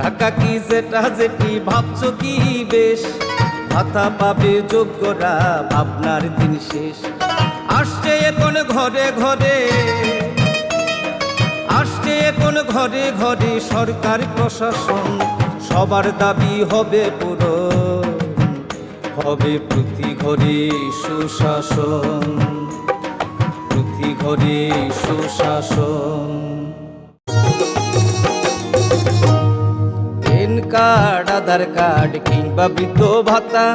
একাকি যেটা যেটি ভাবছো কি বেশ, ভাতা পাবে যোগ্যরা আপনার দিন শেষ। আসছে এখন ঘরে ঘরে, আসছে এখন ঘরে ঘরে সরকার প্রশাসন, সবার দাবি হবে পূরণ, হবে প্রতি ঘরে সুশাসন, প্রতি ঘরে সুশাসন। প্যান কার্ড, আধার কার্ড কিংবা বৃদ্ধ ভাতা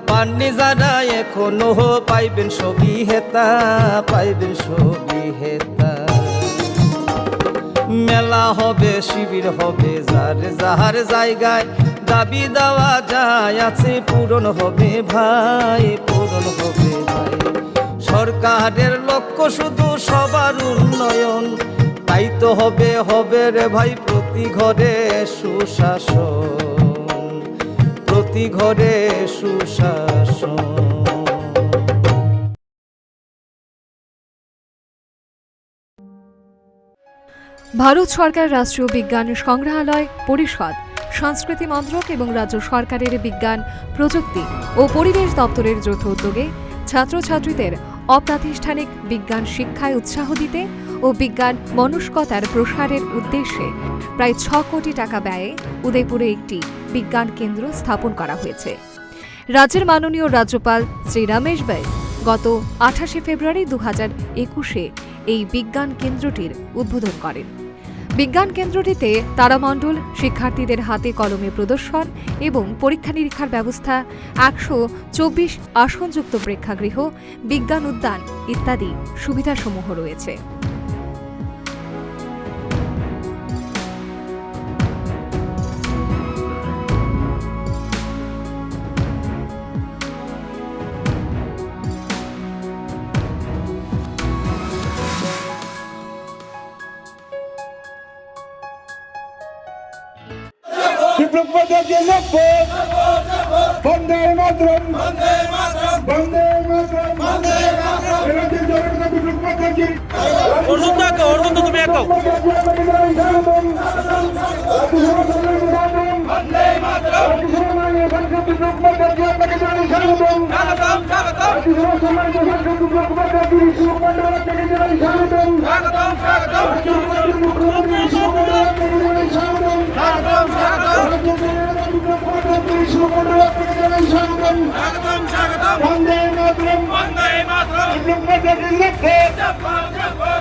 পাননি যারা এখনো পাইবেন সবই হেতা, পাইবেন সবই হেতা। মেলা হবে, শিবির হবে, যার যাহার জায়গায় দাবি দেওয়া যায় আছে পূরণ হবে ভাই, পূরণ হবে ভাই। সরকারের লক্ষ্য শুধু সবার উন্নয়ন, তাই তো হবে হবে রে ভাই প্রতি ঘরে সুশাসন, প্রতি ঘরে সুশাসন। ভারত সরকার, রাষ্ট্রীয় বিজ্ঞান সংগ্রহালয় পরিষদ, সংস্কৃতি মন্ত্রক এবং রাজ্য সরকারের বিজ্ঞান, প্রযুক্তি ও পরিবেশ দপ্তরের যৌথ উদ্যোগে ছাত্রছাত্রীদের অপ্রাতিষ্ঠানিক বিজ্ঞান শিক্ষায় উৎসাহ দিতে ও বিজ্ঞান মনস্কতার প্রসারের উদ্দেশ্যে প্রায় ৬ কোটি টাকা ব্যয়ে উদয়পুরে একটি বিজ্ঞান কেন্দ্র স্থাপন করা হয়েছে। রাজ্যের মাননীয় রাজ্যপাল শ্রী রমেশ বাইস গত ২৮ ফেব্রুয়ারি ২০২১-এ এই বিজ্ঞান কেন্দ্রটির উদ্বোধন করেন। বিজ্ঞান কেন্দ্রটিতে তারামণ্ডল, শিক্ষার্থীদের হাতে কলমে প্রদর্শন এবং পরীক্ষা নিরীক্ষার ব্যবস্থা, ১২৪ আসনযুক্ত প্রেক্ষাগৃহ, বিজ্ঞান উদ্যান ইত্যাদি সুবিধাসমূহ রয়েছে। বন্দে মাতরম, বন্দে মাতরম, বন্দে মাতরম, বন্দে মাতরম। এরাদের জনতা বিপ্লব পতাকা অর্জুন দাও, অর্জুন তো তুমি একাও। বন্দে মাতরম, বিপ্লব পতাকা আপনাকে জানাই স্বাগতম, স্বাগতম, স্বাগতম। সমাজ বিপ্লব পতাকা সুমন্ডল আপনাকে জানাই স্বাগতম, স্বাগতম, স্বাগতম। মুখ্যমন্ত্রী সুমন্ডল আপনাকে জানাই স্বাগতম, স্বাগতম, স্বাগতম। বন্দে মাতরম, বন্দে মাতরম। বিপ্লব পতাকা লক্ষ্য,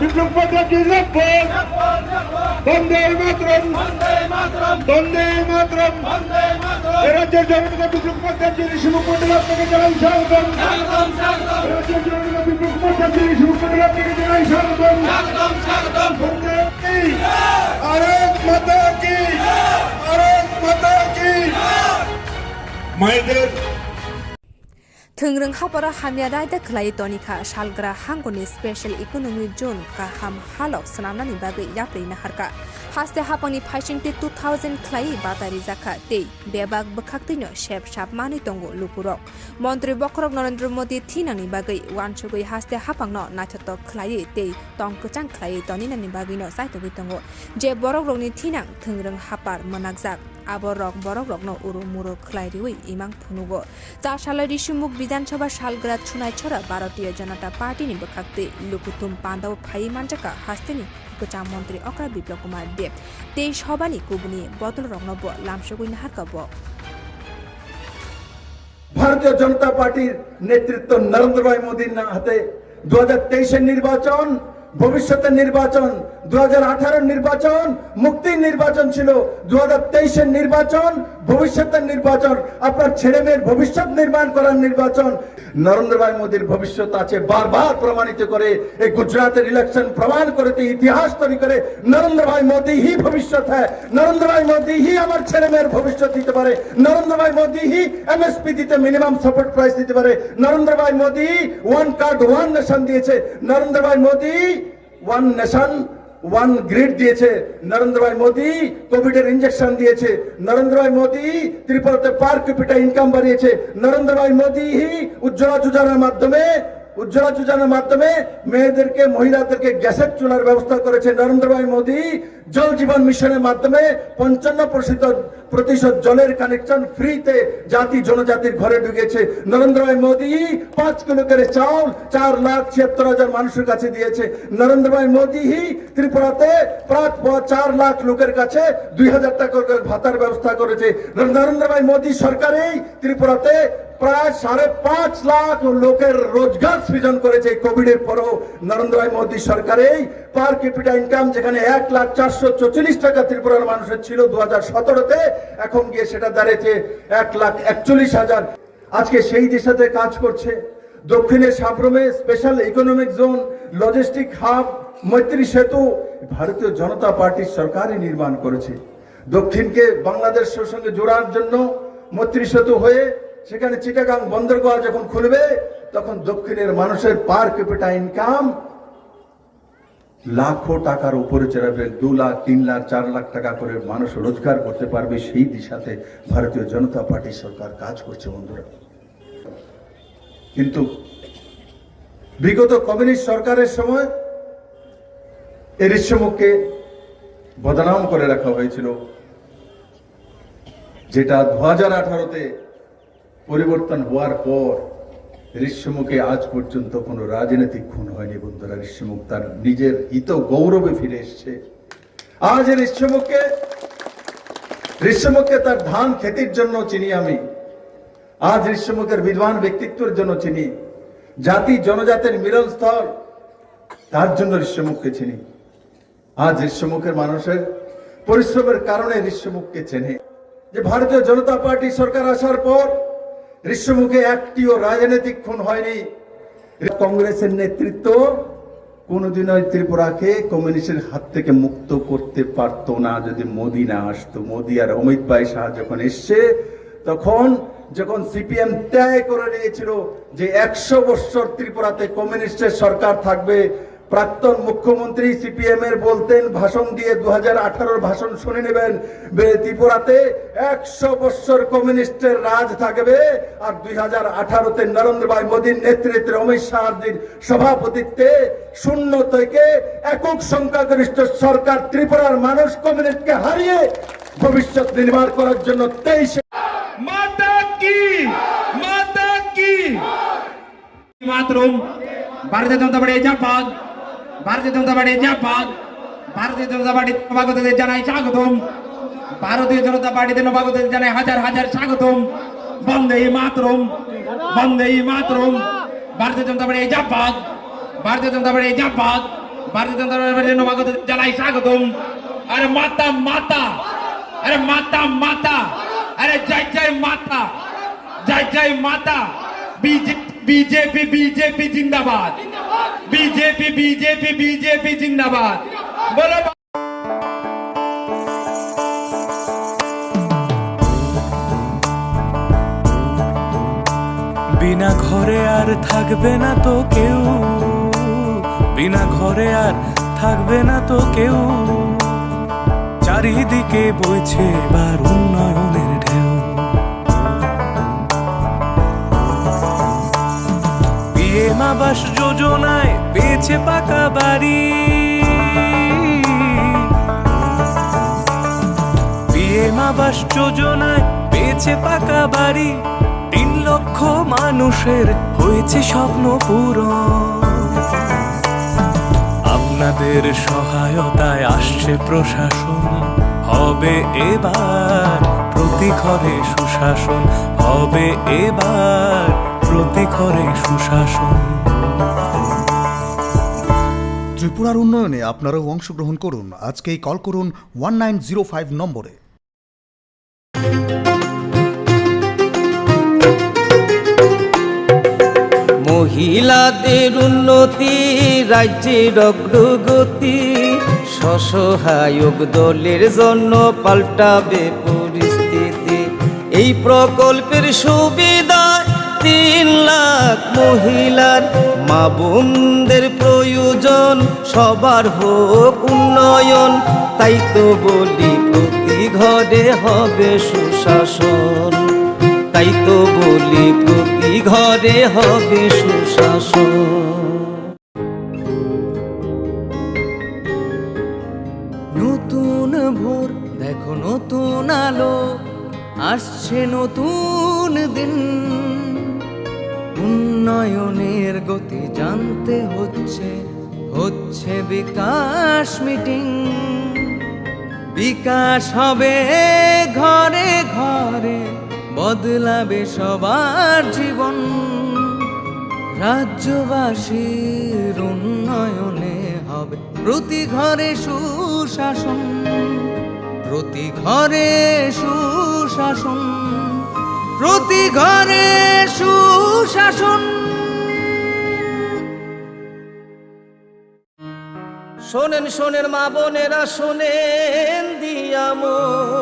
বিপ্লব পতাকা লক্ষ্য। বন্দে মাতরম, বন্দে মাতরম, বন্দে মাতরম, বন্দে মাতরম। রাজ্যের জনতা বিপ্লব পতাকা সুমন্ডল আপনাকে জানাই স্বাগতম, স্বাগতম, স্বাগতম। রাজ্যের জনতা বিপ্লব পতাকা সুমন্ডল আপনাকে জানাই স্বাগতম, স্বাগতম, স্বাগতম। বন্দে ভারত মাতা কি, ভারত মাতা কি। মায়েদের थोंग्रों हापरा हामियादा देखलाय टनिका सालग्रा हांगनि स्पेशल इकोनॉमिक जोन का हम हालक सनामनानि बागै याप्रिना हारका हास्ते हापांनि फाइसिंते 2000 ख्लाय बातारि जाखा ते बेबाग बखाक्तिनो शेप साप मानि तंगो लुपुरक मन्त्री बखरक नरेंद्र मोदी थिनानि बागै वानसुगै हास्ते हापांनो नाथत ख्लाय ते तंकचां ख्लाय टनिनानि बागैनो साइतगै तंगो जे बरक रंनि थिनां थोंग्रों हापार मोनाकजाक आबरक बरक रकनो उरु मुरु ख्लायरिवै इमां फुनुगो चा सालारि सुमुक विधानसभा सालग्रा छुनाय छरा भारतीय जनता पार्टीनि बखाक्ते लुकुतुम पान्दाव फाइ मानजाका हास्तेनि कोचा मन्त्री अक्रा बिप्लव कुमार देव ते सभानि कुबुनि बदल रंगनब लामसुगै नाहारकब भारतीय जनता पार्टीर नेतृत्व नरेंद्र भाई मोदीर हाते 2023 নির্বাচন ভবিষ্যতের নির্বাচন 2018 নির্বাচন মুক্তি নির্বাচন ছিল 2023 নির্বাচন ভবিষ্যতের নির্বাচন আপনার ছেলে মেয়ের ভবিষ্যৎ নির্মাণ করার নির্বাচন নরেন্দ্র ভাই মোদীর ভবিষ্যৎ আছে বারবার প্রমাণিত করে এই গুজরাটের ইলেকশন প্রমাণ করতে ইতিহাস তৈরি করে নরেন্দ্র ভাই মোদী ही ভবিষ্যৎ है নরেন্দ্র ভাই মোদী ही আমার ছেলে মেয়ের ভবিষ্যৎ দিতে পারে নরেন্দ্র ভাই মোদী ही এমএসপি দিতে মিনিমাম সাপোর্ট প্রাইস দিতে পারে নরেন্দ্র ভাই Modi one card one nation দিয়েছে নরেন্দ্র ভাই Modi one nation one grid দিয়েছে নরেন্দ্র ভাই মোদী কোভিডের ইনজেকশন দিয়েছে নরেন্দ্র ভাই মোদী ত্রিপুরাতে পার ক্যাপিটা ইনকাম বাড়িয়েছে নরেন্দ্র ভাই মোদী ही উজ্জ্বলা যোজনার মাধ্যমে উজ্জ্বলা যোজনার মাধ্যমে মেয়েদেরকে মহিলাদেরকে গ্যাসের চুলার ব্যবস্থা করেছে নরেন্দ্র ভাই মোদী। জল জীবন মিশনের মাধ্যমে 55% জলের কানেকশন ফ্রিতে জাতি জনজাতির ঘরে ঢুকেছে নরেন্দ্র ভাই মোদী। 5 কিলো করে চাউল 4,76,000 মানুষের কাছে দিয়েছে নরেন্দ্র ভাই মোদী। ত্রিপুরাতে প্রায় 4 লাখ লোকের কাছে 2,000 টাকা করে ভাতার ব্যবস্থা করেছে নরেন্দ্র ভাই মোদী সরকারই। ত্রিপুরাতে প্রায় 5.5 লাখ লোকের রোজগার সৃজন করেছে কোভিডের পরও নরেন্দ্র ভাই মোদী সরকারেই। পার ক্যাপিটা ইনকাম যেখানে 1,444 টাকা ত্রিপুরার মানুষের ছিল 2017-তে, এখন গিয়ে সেটা দাঁড়িয়েছে 1,41,000। আজকে সেই দিশাতে কাজ করছে। দক্ষিণের সাবরুমে special economic zone, logistic hub, Maitri Setu ভারতীয় জনতা পার্টির সরকারই নির্মাণ করেছে। দক্ষিণকে বাংলাদেশের সঙ্গে জোড়ার জন্য মৈত্রী সেতু হয়ে সেখানে চিটাগাং বন্দরগাহ যখন খুলবে তখন দক্ষিণের মানুষের পার ক্যাপিটা ইনকাম লাখো টাকার উপরে চড়াবে। 2 লাখ 3 লাখ 4 লাখ টাকা করে মানুষ রোজগার করতে পারবে। সেই দিশাতে ভারতীয় জনতা পার্টি সরকার কাজ করছে বন্ধুরা। কিন্তু বিগত কমিউনিস্ট সরকারের সময় এই ঋষ্যমুখকে বদনাম করে রাখা হয়েছিল, যেটা 2018-তে পরিবর্তন হওয়ার পর ঋষ্যমুখে আজ পর্যন্ত কোনো রাজনৈতিক খুন হয়নি বন্ধুরা। ঋষ্যমুখ তার নিজের হিত গৌরবে ফিরে এসছে। আজ ঋষ্যমুখকে তার ধান খেতির জন্য চিনি আমি। আজ ঋষ্যমুখের বিদ্বান ব্যক্তিত্বের জন্য চিনি। জাতি জনজাতির মিলনস্থল, তার জন্য ঋষ্যমুখকে চিনি। আজ ঋষ্যমুখের মানুষের পরিশ্রমের কারণে ঋষ্যমুখকে চেনে। যে ভারতীয় জনতা পার্টি সরকার আসার পর ঋষ্যমুখে একটিও রাজনৈতিক খুন হয়নি। কংগ্রেসের নেতৃত্ব কোনোদিনই ত্রিপুরাকে কমিউনিস্টের হাত থেকে মুক্ত করতে পারতো না যদি মোদী না আসতো। মোদী আর অমিত ভাই শাহ যখন এসছে, তখন যখন সিপিএম ত্যাগ করে নিয়েছিল যে 100 বছর ত্রিপুরাতে কমিউনিস্টের সরকার থাকবে, প্রাক্তন মুখ্যমন্ত্রী সিপিএম এর বলতেন, ভাষণ দিয়ে 2018-র ভাষণ শুনে নেবেন, ত্রিপুরাতে 100 বছর কমিউনিস্টের রাজ থাকবে। আর 2018-তে নরেন্দ্র ভাই মোদীর নেতৃত্বে অমিত শাহর সভাপতিত্বে 0 থেকে একক সংখ্যাগরিষ্ঠ সরকার ত্রিপুরার মানুষ কমিউনিস্টকে হারিয়ে ভবিষ্যৎ নির্মাণ করার জন্য 23 माता की मातरम Bharatiya Janata party जापाक Bharatiya Janata party जापाक Bharatiya Janata party নবাগতদের জানাই স্বাগতম ভারতীয় জনতা পার্টিতে নবাগতদের জানাই হাজার হাজার স্বাগতম বন্দে মাতরম ভারতীয় জনতা party জাপাক Bharatiya Janata party जापाक Bharatiya Janata party নবাগতদের জানাই স্বাগতম আরে মাতা মাতা अरे माता माता अरे जय जय माता बीजेपी बीजेपी जिंदाबाद बीजेपी जिंदाबाद बोलो बिना घरे आर থাকবে না তো কেউ बिना ঘরে আর থাকবে না তো কেউ চারিদিকে বইছে এবার উন্নয়নের ঢেউ পিএম আবাস যোজনায় পেয়েছে পাকা বাড়ি পিএম আবাস যোজনায় পেয়েছে পাকা বাড়ি 3 লক্ষ মানুষের হয়েছে স্বপ্ন পূরণ আপনাদের সহায়তায় আসছে প্রশাসন হবে এবার প্রতি ঘরে সুশাসন হবে এবার প্রতি ঘরে সুশাসন ত্রিপুরার উন্নয়নে আপনারাও অংশগ্রহণ করুন। আজকেই কল করুন 1905 নম্বরে। মহিলাদের উন্নতি রাজ্যের অগ্রগতি স্বসহায়ক দলের জন্য পাল্টাবে পরিস্থিতি। এই প্রকল্পের সুবিধা 3 লাখ মহিলার মা বোনদের প্রয়োজন সবার হোক উন্নয়ন। তাই তো বলি প্রতি ঘরে হবে সুশাসন। তাই তো বলি প্রতি ঘরে হবে সুশাসন। নতুন ভোর দেখো নতুন আলো, আসছে নতুন দিন, উন্নয়নের গতি জানতে হচ্ছে, হচ্ছে বিকাশ মিটিং। বিকাশ হবে ঘরে ঘরে, বদলাবে সবার জীবন, রাজ্যবাসীর উন্নয়নে হবে প্রতি ঘরে সুশাসন, প্রতি ঘরে সুশাসন, প্রতি ঘরে সুশাসন। শোনেন শোনেন মা বোনেরা, শোনেন দিয়ামন,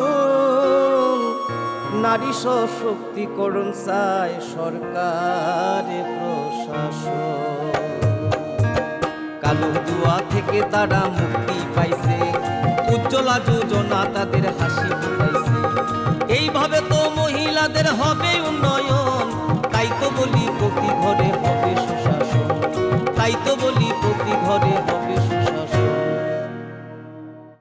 নারী সশক্তিকরণ চায় সরকারে প্রশাসন। কালো দুয়া থেকে তারা মুক্তি পাইছে, উজ্জ্বলা যোজনা তাদের হাসি ফুটাইছে। এইভাবে তো মহিলাদের হবে উন্নয়ন, তাই তো বলি প্রতি ঘরে হবে সুশাসন, তাই তো বলি প্রতি ঘরে হবে সুশাসন।